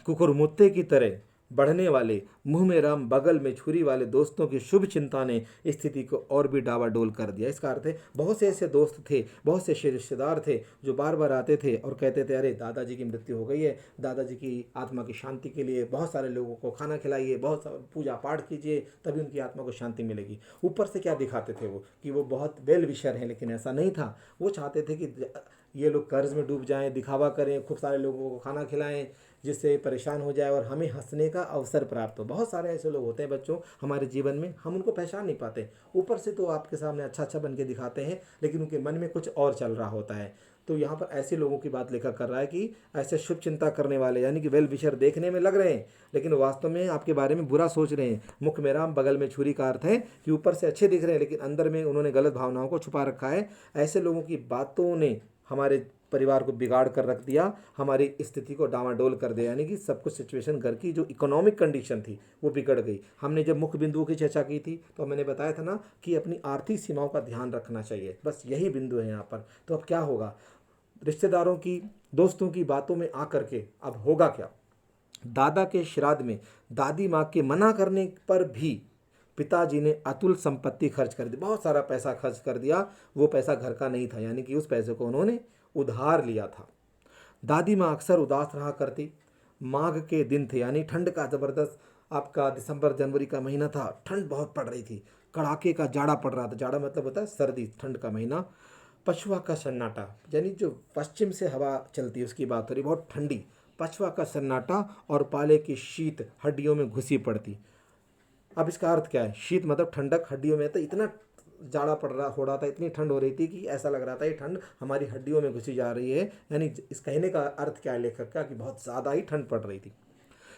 कुकुरमुत्ते की तरह बढ़ने वाले, मुंह में राम बगल में छुरी वाले दोस्तों की शुभ चिंता ने स्थिति को और भी डावाडोल कर दिया। इसका अर्थ है बहुत से ऐसे दोस्त थे, बहुत से रिश्तेदार थे जो बार बार आते थे और कहते थे अरे दादाजी की मृत्यु हो गई है, दादाजी की आत्मा की शांति के लिए बहुत सारे लोगों को खाना खिलाइए, बहुत पूजा पाठ कीजिए, तभी उनकी आत्मा को शांति मिलेगी। ऊपर से क्या दिखाते थे वो कि वो बहुत वेल विशर हैं, लेकिन ऐसा नहीं था। वो चाहते थे कि ये लोग कर्ज में डूब जाएं, दिखावा करें, खूब सारे लोगों को खाना खिलाएं, जिससे परेशान हो जाए और हमें हंसने का अवसर प्राप्त हो। बहुत सारे ऐसे लोग होते हैं बच्चों हमारे जीवन में, हम उनको पहचान नहीं पाते। ऊपर से तो आपके सामने अच्छा अच्छा बन के दिखाते हैं, लेकिन उनके मन में कुछ और चल रहा होता है। तो यहाँ पर ऐसे लोगों की बात लेखक कर रहा है कि ऐसे शुभ चिंता करने वाले, यानी कि वेल विशर देखने में लग रहे हैं, लेकिन वास्तव में आपके बारे में बुरा सोच रहे हैं। मुख में राम बगल में छुरी का अर्थ है कि ऊपर से अच्छे दिख रहे हैं, लेकिन अंदर में उन्होंने गलत भावनाओं को छुपा रखा है। ऐसे लोगों की बातों ने हमारे परिवार को बिगाड़ कर रख दिया, हमारी स्थिति को डामाडोल कर दिया, यानी कि सब कुछ सिचुएशन, घर की जो इकोनॉमिक कंडीशन थी वो बिगड़ गई। हमने जब मुख्य बिंदुओं की चर्चा की थी तो मैंने बताया था ना कि अपनी आर्थिक सीमाओं का ध्यान रखना चाहिए, बस यही बिंदु है यहाँ पर। तो अब क्या होगा, रिश्तेदारों की, दोस्तों की बातों में आकर के अब होगा क्या। दादा के श्राद्ध में दादी माँ के मना करने पर भी पिताजी ने अतुल संपत्ति खर्च कर दी, बहुत सारा पैसा खर्च कर दिया। वो पैसा घर का नहीं था, यानी कि उस पैसे को उन्होंने उधार लिया था। दादी माँ अक्सर उदास रहा करती। माघ के दिन थे, यानी ठंड का ज़बरदस्त, आपका दिसंबर जनवरी का महीना था, ठंड बहुत पड़ रही थी, कड़ाके का जाड़ा पड़ रहा था। जाड़ा मतलब होता है सर्दी, ठंड का महीना। पछुआ का सन्नाटा, यानी जो पश्चिम से हवा चलती है उसकी बात हो रही, बहुत ठंडी। पछुआ का सन्नाटा और पाले की शीत हड्डियों में घुसी पड़ती। अब इसका अर्थ क्या है? शीत मतलब ठंडक, हड्डियों में। तो इतना जाड़ा पड़ रहा हो रहा था, इतनी ठंड हो रही थी कि ऐसा लग रहा था ये ठंड हमारी हड्डियों में घुसी जा रही है। यानी इस कहने का अर्थ क्या है लेखक का, कि बहुत ज़्यादा ही ठंड पड़ रही थी।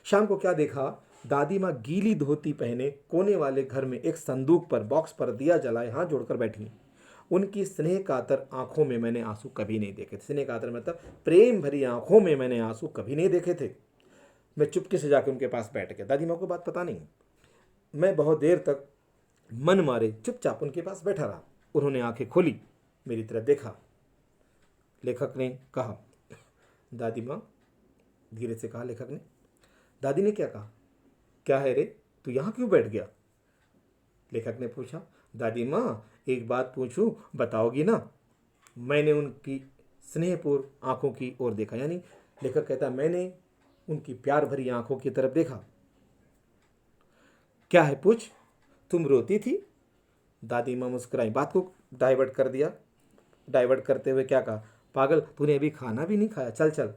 शाम को क्या देखा? दादी माँ गीली धोती पहने कोने वाले घर में एक संदूक पर, बॉक्स पर दिया जलाए हाथ जोड़कर बैठी। उनकी स्नेह कातर आंखों में मैंने आंसू कभी नहीं देखे थे। स्नेह कातर मतलब प्रेम भरी आंखों में मैंने आंसू कभी नहीं देखे थे। मैं चुपके से जाकर उनके पास बैठ गया। दादी माँ को बात पता नहीं। मैं बहुत देर तक मन मारे चुपचाप उनके पास बैठा रहा। उन्होंने आंखें खोली, मेरी तरफ देखा। लेखक ने कहा, दादी माँ, धीरे से कहा लेखक ने। दादी ने क्या कहा? क्या है रे, तू यहाँ क्यों बैठ गया? लेखक ने पूछा। दादी माँ, एक बात पूछूं, बताओगी ना? मैंने उनकी स्नेहपूर्ण आंखों की ओर देखा। यानी लेखक कहता, मैंने उनकी प्यार भरी आंखों की तरफ देखा। क्या है, पूछ। तुम रोती थी? दादी माँ मुस्कुराई, बात को डाइवर्ट कर दिया। डाइवर्ट करते हुए क्या कहा? पागल, तूने अभी खाना भी नहीं खाया, चल चल।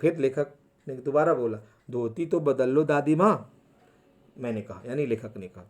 फिर लेखक ने दोबारा बोला, धोती तो बदल लो दादी माँ, मैंने कहा, यानी लेखक ने कहा।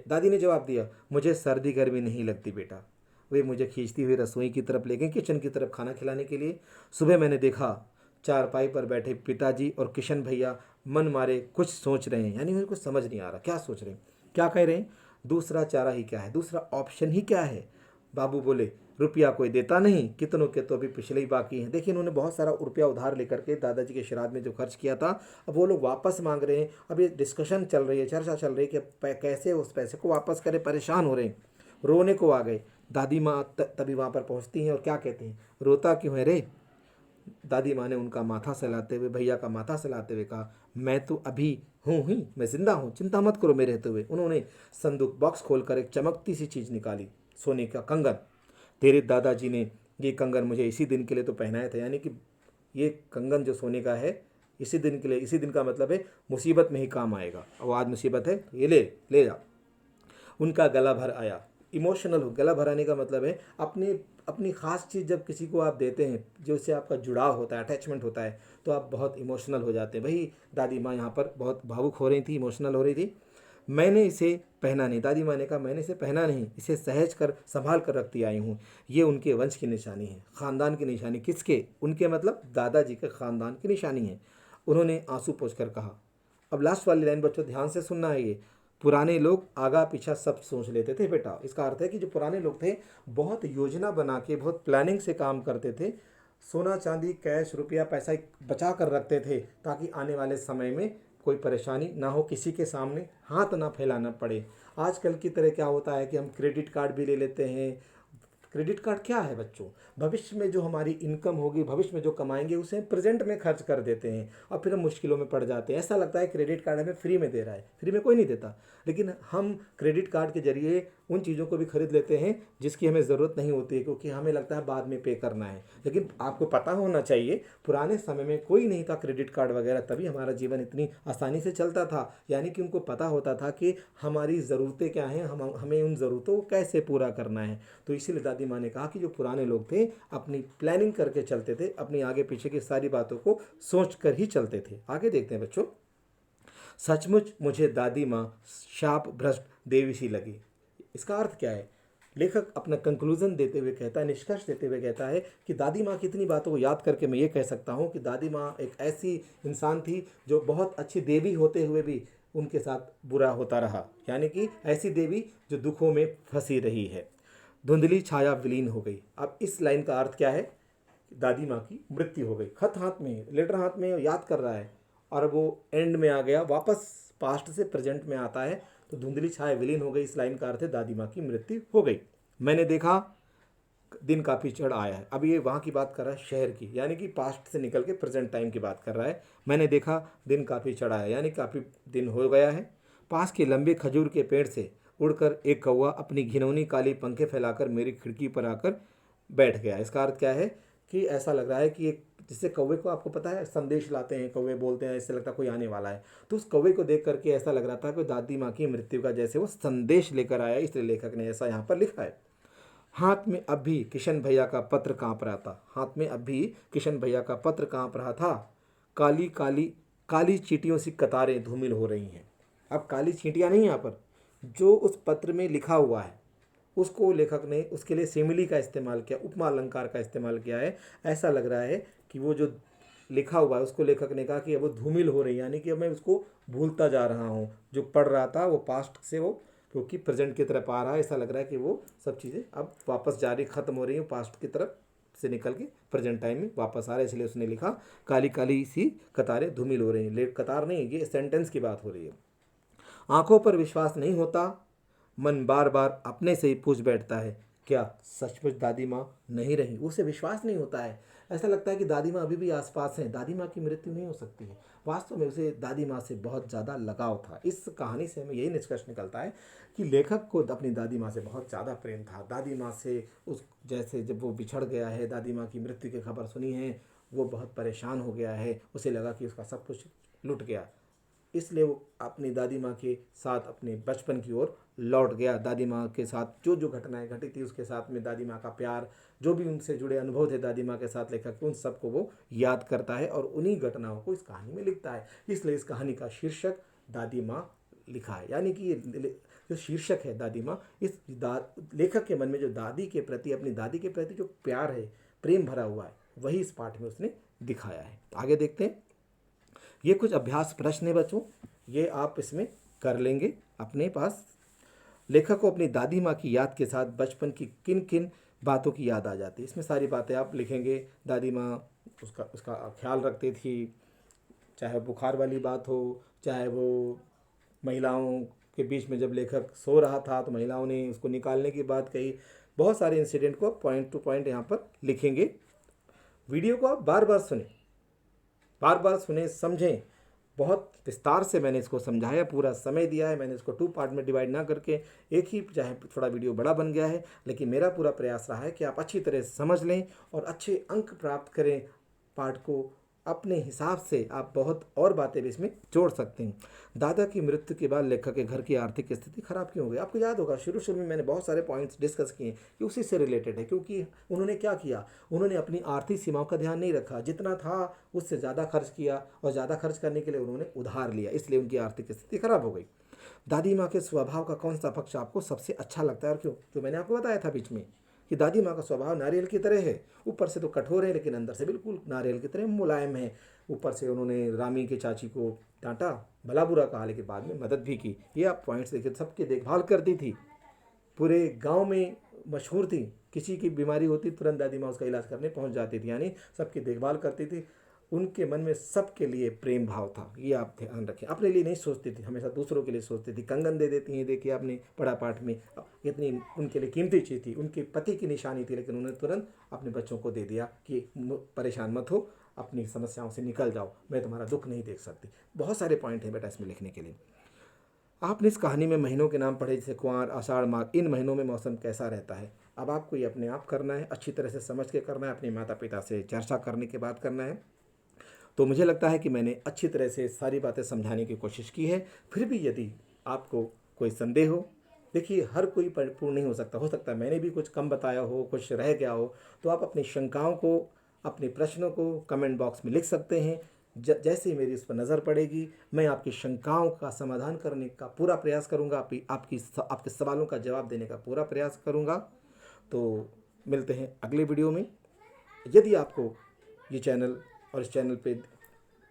दादी ने जवाब दिया, मुझे सर्दी गर्मी नहीं लगती बेटा। वे मुझे खींचती हुई रसोई की तरफ ले गए, किचन की तरफ खाना खिलाने के लिए। सुबह मैंने देखा चारपाई पर बैठे पिताजी और किशन भैया मन मारे कुछ सोच रहे हैं। यानी मुझे कुछ समझ नहीं आ रहा क्या सोच रहे हैं, क्या कह रहे हैं। दूसरा चारा ही क्या है, दूसरा ऑप्शन ही क्या है? बाबू बोले, रुपया कोई देता नहीं, कितनों के तो अभी पिछले ही बाकी हैं। देखिए, इन्होंने बहुत सारा रुपया उधार लेकर के दादाजी के श्राद्ध में जो खर्च किया था, अब वो लोग वापस मांग रहे हैं। अब ये डिस्कशन चल रही है, चर्चा चल रही है कि कैसे उस पैसे को वापस करें। परेशान हो रहे हैं, रोने को आ गए। दादी माँ तभी वहाँ पर पहुँचती हैं और क्या कहते हैं, रोता क्यों है रे? दादी माँ ने उनका माथा सहलाते हुए, भैया का माथा सहलाते हुए कहा, मैं तो अभी हूँ ही, मैं जिंदा हूँ, चिंता मत करो मेरे रहते हुए। उन्होंने संदूक बॉक्स खोलकर एक चमकती सी चीज़ निकाली, सोने का कंगन। तेरे दादाजी ने ये कंगन मुझे इसी दिन के लिए तो पहनाया था। यानी कि ये कंगन जो सोने का है, इसी दिन के लिए, इसी दिन का मतलब है मुसीबत में ही काम आएगा। और आज मुसीबत है, ये ले ले जा। उनका गला भर आया। इमोशनल हो, गला भराने का मतलब है अपनी अपनी ख़ास चीज़ जब किसी को आप देते हैं, जो उससे आपका जुड़ाव होता है, अटैचमेंट होता है, तो आप बहुत इमोशनल हो जाते हैं। वही दादी माँ यहाँ पर बहुत भावुक हो रही थी, इमोशनल हो रही थी। मैंने इसे पहना नहीं, दादी माँ ने कहा, मैंने इसे पहना नहीं, इसे सहेज कर संभाल कर रखती आई हूँ। ये उनके वंश की निशानी है, ख़ानदान की निशानी। किसके? उनके मतलब दादाजी के ख़ानदान की निशानी है। उन्होंने आंसू पोंछ कर कहा। अब लास्ट वाली लाइन बच्चों ध्यान से सुनना है। ये पुराने लोग आगा पीछा सब सोच लेते थे बेटा। इसका अर्थ है कि जो पुराने लोग थे, बहुत योजना बना के, बहुत प्लानिंग से काम करते थे। सोना चांदी, कैश, रुपया, पैसा बचा कर रखते थे, ताकि आने वाले समय में कोई परेशानी ना हो, किसी के सामने हाथ ना फैलाना पड़े। आजकल की तरह क्या होता है कि हम क्रेडिट कार्ड भी ले लेते हैं। क्रेडिट कार्ड क्या है बच्चों? भविष्य में जो हमारी इनकम होगी, भविष्य में जो कमाएंगे, उसे हम प्रेजेंट में खर्च कर देते हैं और फिर हम मुश्किलों में पड़ जाते हैं। ऐसा लगता है क्रेडिट कार्ड हमें फ्री में दे रहा है, फ्री में कोई नहीं देता। लेकिन हम क्रेडिट कार्ड के जरिए उन चीज़ों को भी खरीद लेते हैं जिसकी हमें ज़रूरत नहीं होती है, क्योंकि हमें लगता है बाद में पे करना है। लेकिन आपको पता होना चाहिए, पुराने समय में कोई नहीं था क्रेडिट कार्ड वगैरह, तभी हमारा जीवन इतनी आसानी से चलता था। यानी कि उनको पता होता था कि हमारी ज़रूरतें क्या हैं, हमें उन ज़रूरतों को कैसे पूरा करना है। तो इसीलिए दादी माँ ने कहा कि जो पुराने लोग थे, अपनी प्लानिंग करके चलते थे, अपनी आगे पीछे की सारी बातों को सोच कर ही चलते थे। आगे देखते हैं बच्चों। सचमुच मुझे दादी माँ शाप भ्रष्ट देवी सी लगी। इसका अर्थ क्या है? लेखक अपना कंक्लूजन देते हुए कहता है, निष्कर्ष देते हुए कहता है कि दादी माँ की इतनी बातों को याद करके मैं ये कह सकता हूँ कि दादी माँ एक ऐसी इंसान थी जो बहुत अच्छी देवी होते हुए भी उनके साथ बुरा होता रहा। यानी कि ऐसी देवी जो दुखों में फंसी रही है। धुंधली छाया विलीन हो गई। अब इस लाइन का अर्थ क्या है? दादी माँ की मृत्यु हो गई। खत हाथ में, लेटर हाथ में, याद कर रहा है और वो एंड में आ गया, वापस पास्ट से प्रेजेंट में आता है। तो धुंधली छाया विलीन हो गई, इस लाइन का अर्थ है दादी माँ की मृत्यु हो गई। मैंने देखा दिन काफ़ी चढ़ आया है। अब ये वहाँ की बात कर रहा है, शहर की, यानी कि पास्ट से निकल के प्रेजेंट टाइम की बात कर रहा है। मैंने देखा दिन काफ़ी चढ़ा है, यानी काफ़ी दिन हो गया है। पास के लंबे खजूर के पेड़ से उड़कर एक कौवा अपनी घिनौनी काली पंखे फैलाकर मेरी खिड़की पर आकर बैठ गया। इसका अर्थ क्या है कि ऐसा लग रहा है कि एक, जिससे कौवे को, आपको पता है संदेश लाते हैं, कौवे बोलते हैं, इससे लगता है कोई आने वाला है। तो उस कौवे को देख करके ऐसा लग रहा था कि दादी माँ की मृत्यु का जैसे वो संदेश लेकर आया, इसलिए लेखक ने ऐसा यहाँ पर लिखा है। हाथ में अब भी किशन भैया का पत्र कांप रहा था। हाथ में अब भी किशन भैया का पत्र कांप रहा था। काली काली काली चींटियों सी कतारें धूमिल हो रही हैं। अब काली चींटियाँ नहीं यहाँ पर, जो उस पत्र में लिखा हुआ है उसको लेखक ने उसके लिए सिमिली का इस्तेमाल किया, उपमा अलंकार का इस्तेमाल किया है। ऐसा लग रहा है कि वो जो लिखा हुआ है उसको लेखक ने कहा कि अब वो धूमिल हो रही है, यानी कि अब मैं उसको भूलता जा रहा हूँ। जो पढ़ रहा था वो पास्ट से वो क्योंकि प्रेजेंट की तरफ आ रहा है, ऐसा लग रहा है कि वो सब चीज़ें अब वापस जारी खत्म हो रही हैं, पास्ट की तरफ से निकल के प्रेजेंट टाइम में वापस आ रहा है। इसलिए उसने लिखा काली काली सी कतारें धूमिल हो रही हैं। लेट कतार नहीं, ये सेंटेंस की बात हो रही है। आंखों पर विश्वास नहीं होता, मन बार बार अपने से ही पूछ बैठता है, क्या सचमुच दादी माँ नहीं रही? उसे विश्वास नहीं होता है, ऐसा लगता है कि दादी माँ अभी भी आसपास हैं, दादी माँ की मृत्यु नहीं हो सकती है। वास्तव में उसे दादी माँ से बहुत ज़्यादा लगाव था। इस कहानी से हमें यही निष्कर्ष निकलता है कि लेखक को अपनी दादी माँ से बहुत ज़्यादा प्रेम था। दादी माँ से उस जैसे जब वो बिछड़ गया है, दादी माँ की मृत्यु की खबर सुनी है, वो बहुत परेशान हो गया है। उसे लगा कि उसका सब कुछ लुट गया, इसलिए वो अपनी दादी माँ के साथ अपने बचपन की ओर लौट गया। दादी माँ के साथ जो जो घटनाएं घटी थी, उसके साथ में दादी माँ का प्यार, जो भी उनसे जुड़े अनुभव थे दादी माँ के साथ, लेखक उन सबको वो याद करता है और उन्हीं घटनाओं को इस कहानी में लिखता है। इसलिए इस कहानी का शीर्षक दादी माँ लिखा है, यानी कि ये जो शीर्षक है दादी माँ, इस लेखक के मन में जो दादी के प्रति, अपनी दादी के प्रति जो प्यार है, प्रेम भरा हुआ है, वही इस पाठ में उसने दिखाया है। आगे देखते हैं। ये कुछ अभ्यास प्रश्न है बच्चों, ये आप इसमें कर लेंगे अपने पास। लेखक को अपनी दादी माँ की याद के साथ बचपन की किन किन बातों की याद आ जाती है, इसमें सारी बातें आप लिखेंगे। दादी माँ उसका ख्याल रखती थी, चाहे बुखार वाली बात हो, चाहे वो महिलाओं के बीच में जब लेखक सो रहा था तो महिलाओं ने उसको निकालने की बात कही। बहुत सारे इंसिडेंट को पॉइंट टू पॉइंट यहाँ पर लिखेंगे। वीडियो को आप बार बार सुने, बार बार सुने, समझें। बहुत विस्तार से मैंने इसको समझाया, पूरा समय दिया है। मैंने इसको 2 पार्ट में डिवाइड ना करके एक ही, चाहे थोड़ा वीडियो बड़ा बन गया है, लेकिन मेरा पूरा प्रयास रहा है कि आप अच्छी तरह समझ लें और अच्छे अंक प्राप्त करें। पाठ को अपने हिसाब से आप बहुत और बातें भी इसमें जोड़ सकते हैं। दादा की मृत्यु के बाद लेखक के घर की आर्थिक स्थिति खराब क्यों हो गई? आपको याद होगा शुरू में मैंने बहुत सारे पॉइंट्स डिस्कस किए कि उसी से रिलेटेड है, क्योंकि उन्होंने क्या किया, उन्होंने अपनी आर्थिक सीमाओं का ध्यान नहीं रखा, जितना था उससे ज़्यादा खर्च किया और ज़्यादा खर्च करने के लिए उन्होंने उधार लिया, इसलिए उनकी आर्थिक स्थिति खराब हो गई। दादी माँ के स्वभाव का कौन सा पक्ष आपको सबसे अच्छा लगता है और क्यों? जो मैंने आपको बताया था बीच में कि दादी माँ का स्वभाव नारियल की तरह है, ऊपर से तो कठोर है लेकिन अंदर से बिल्कुल नारियल की तरह मुलायम है। ऊपर से उन्होंने रामी के चाची को डांटा, भला बुरा कहा, लेकिन बाद में मदद भी की। ये आप पॉइंट्स देखिए। सबकी देखभाल करती थी, पूरे गांव में मशहूर थी, किसी की बीमारी होती तुरंत दादी माँ उसका इलाज करने पहुंच जाती थी, यानी सबकी देखभाल करती थी। उनके मन में सबके लिए प्रेम भाव था, ये आप ध्यान रखें। अपने लिए नहीं सोचती थी, हमेशा दूसरों के लिए सोचती थी। कंगन दे देती हैं, देखिए आपने पढ़ा पाठ में, इतनी उनके लिए कीमती चीज़ थी, उनके पति की निशानी थी, लेकिन उन्होंने तुरंत अपने बच्चों को दे दिया कि परेशान मत हो, अपनी समस्याओं से निकल जाओ, मैं तुम्हारा दुख नहीं देख सकती। बहुत सारे पॉइंट हैं बेटा इसमें लिखने के लिए। आपने इस कहानी में महीनों के नाम पढ़े, जैसे कुंवार, आषाढ़, माघ। इन महीनों में मौसम कैसा रहता है? अब आपको ये अपने आप करना है, अच्छी तरह से समझ के करना है, अपने माता पिता से चर्चा करने के बाद करना है। तो मुझे लगता है कि मैंने अच्छी तरह से सारी बातें समझाने की कोशिश की है। फिर भी यदि आपको कोई संदेह हो, देखिए हर कोई परिपूर्ण नहीं हो सकता है मैंने भी कुछ कम बताया हो, कुछ रह गया हो, तो आप अपनी शंकाओं को, अपने प्रश्नों को कमेंट बॉक्स में लिख सकते हैं। जैसे ही मेरी इस पर नज़र पड़ेगी, मैं आपकी शंकाओं का समाधान करने का पूरा प्रयास करूंगा, आपके सवालों का जवाब देने का पूरा प्रयास करूंगा। तो मिलते हैं अगले वीडियो में। यदि आपको ये चैनल और इस चैनल पे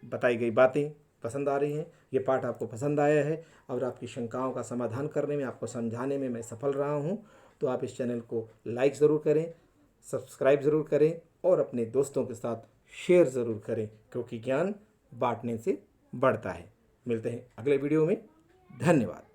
बताई गई बातें पसंद आ रही हैं, ये पाठ आपको पसंद आया है और आपकी शंकाओं का समाधान करने में, आपको समझाने में मैं सफल रहा हूँ, तो आप इस चैनल को लाइक ज़रूर करें, सब्सक्राइब ज़रूर करें और अपने दोस्तों के साथ शेयर ज़रूर करें, क्योंकि ज्ञान बांटने से बढ़ता है। मिलते हैं अगले वीडियो में। धन्यवाद।